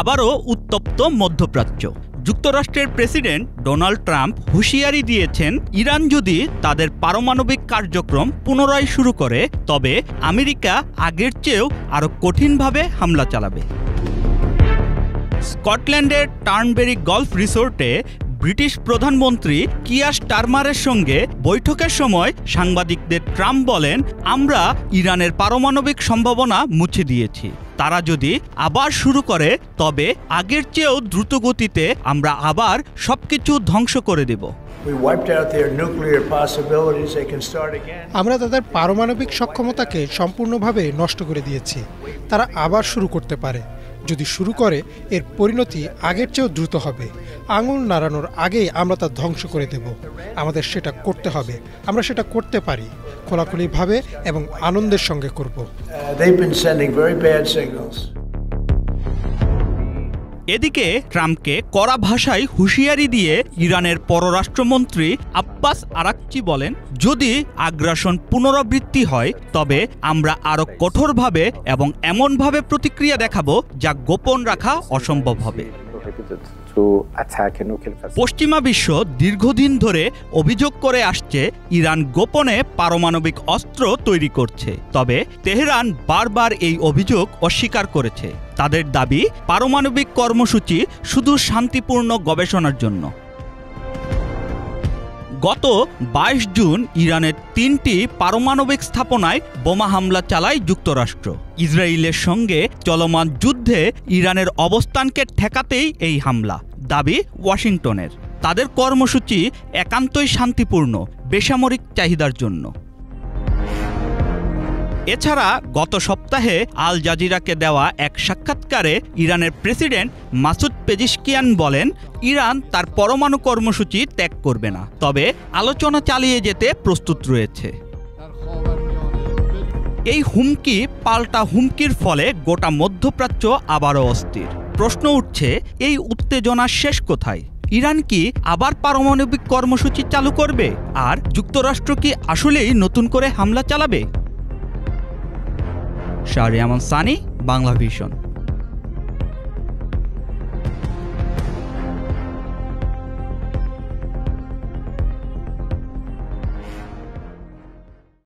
আবারও উত্তপ্ত মধ্যপ্রাচ্য। যুক্তরাষ্ট্রের প্রেসিডেন্ট ডোনাল্ড ট্রাম্প হুঁশিয়ারি দিয়েছেন, ইরান যদি তাদের পারমাণবিক কার্যক্রম পুনরায় শুরু করে তবে আমেরিকা আগের চেয়েও আরও কঠিনভাবে হামলা চালাবে। স্কটল্যান্ডের টার্নবেরি গলফ রিসোর্টে ব্রিটিশ প্রধানমন্ত্রী কিয়ার স্টারমারের সঙ্গে বৈঠকের সময় সাংবাদিকদের ট্রাম্প বলেন, আমরা ইরানের পারমাণবিক সম্ভাবনা মুছে দিয়েছি। তারা যদি আবার শুরু করে তবে আগের চেয়েও দ্রুত গতিতে আমরা আবার সবকিছু ধ্বংস করে দেব। আমরা তাদের পারমাণবিক সক্ষমতাকে সম্পূর্ণভাবে নষ্ট করে দিয়েছি। তারা আবার শুরু করতে পারে। যদি শুরু করে এর পরিণতি আগের চেয়েও দ্রুত হবে। আঙুল নাড়ানোর আগেই আমরা তা ধ্বংস করে দেব। আমাদের সেটা করতে হবে। আমরা সেটা করতে পারি, খোলাখুলিভাবে এবং আনন্দের সঙ্গে করব। এদিকে ট্রাম্পকে কড়া ভাষায় হুঁশিয়ারি দিয়ে ইরানের পররাষ্ট্রমন্ত্রী আব্বাস আরাকচি বলেন, যদি আগ্রাসন পুনরাবৃত্তি হয় তবে আমরা আরও কঠোরভাবে এবং এমনভাবে প্রতিক্রিয়া দেখাবো যা গোপন রাখা অসম্ভব হবে। পশ্চিমা বিশ্ব দীর্ঘদিন ধরে অভিযোগ করে আসছে ইরান গোপনে পারমাণবিক অস্ত্র তৈরি করছে। তবে তেহরান বারবার এই অভিযোগ অস্বীকার করেছে। তাদের দাবি, পারমাণবিক কর্মসূচি শুধু শান্তিপূর্ণ গবেষণার জন্য। গত ২২ জুন ইরানের ৩টি পারমাণবিক স্থাপনায় বোমা হামলা চালায় যুক্তরাষ্ট্র। ইসরায়েলের সঙ্গে চলমান যুদ্ধে ইরানের অবস্থানকে ঠেকাতেই এই হামলা, দাবি ওয়াশিংটনের। তাদের কর্মসূচি একান্তই শান্তিপূর্ণ, বেসামরিক চাহিদার জন্য। এছাড়া গত সপ্তাহে আল জাজিরাকে দেওয়া এক সাক্ষাৎকারে ইরানের প্রেসিডেন্ট মাসুদ পেজিশকিয়ান বলেন, ইরান তার পরমাণু কর্মসূচি ত্যাগ করবে না, তবে আলোচনা চালিয়ে যেতে প্রস্তুত রয়েছে। এই হুমকি পাল্টা হুমকির ফলে গোটা মধ্যপ্রাচ্য আবারও অস্থির। প্রশ্ন উঠছে, এই উত্তেজনার শেষ কোথায়? ইরান কি আবার পারমাণবিক কর্মসূচি চালু করবে? আর যুক্তরাষ্ট্র কি আসলেই নতুন করে হামলা চালাবে? শাহরিয়ার আমান সানি, বাংলা ভিশন।